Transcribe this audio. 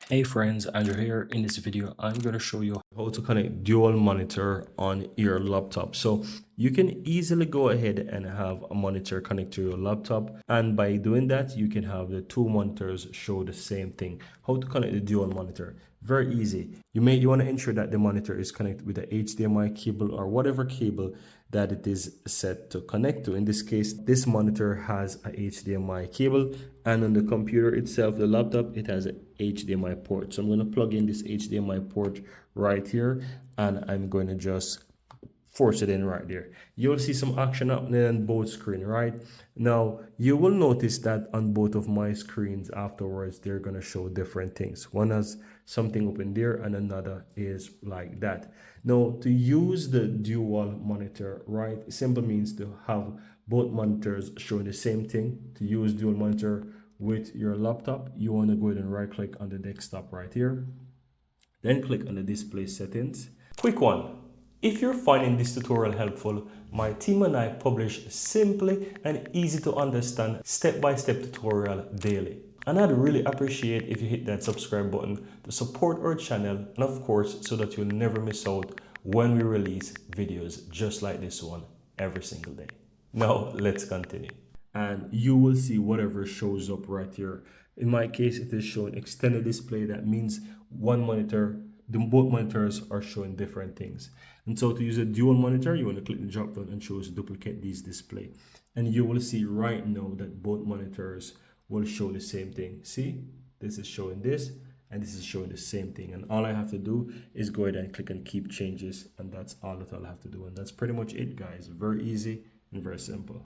Hey friends, Andrew here. In this video, I'm going to show you how to connect dual monitor on your laptop. So you can easily go ahead and have a monitor connect to your laptop. And by doing that, you can have the two monitors show the same thing. How to connect the dual monitor? Very easy. You want to ensure that the monitor is connected with a HDMI cable or whatever cable that it is set to connect to. In this case, this monitor has a HDMI cable, and on the computer itself, the laptop, it has a HDMI port. So I'm going to plug in this HDMI port right here, and I'm going to just force it in right there. You'll see some action happening on both screens, right? Now, you will notice that on both of my screens afterwards, they're going to show different things. One has something open there and another is like that. Now, to use the dual monitor, right, it simply means to have both monitors showing the same thing. To use dual monitor with your laptop, you want to go ahead and right click on the desktop right here. Then click on the display settings. Quick one. If you're finding this tutorial helpful, my team and I publish simply and easy to understand step-by-step tutorial daily. And I'd really appreciate if you hit that subscribe button to support our channel, and of course, so that you'll never miss out when we release videos just like this one every single day. Now, let's continue. And you will see whatever shows up right here. In my case, it is showing extended display. That means one monitor, both monitors are showing different things. And so to use a dual monitor, you want to click the drop down and choose duplicate these display. And you will see right now that both monitors will show the same thing. See, this is showing this and this is showing the same thing. And all I have to do is go ahead and click on keep changes. And that's all that I'll have to do. And that's pretty much it, guys. Very easy and very simple.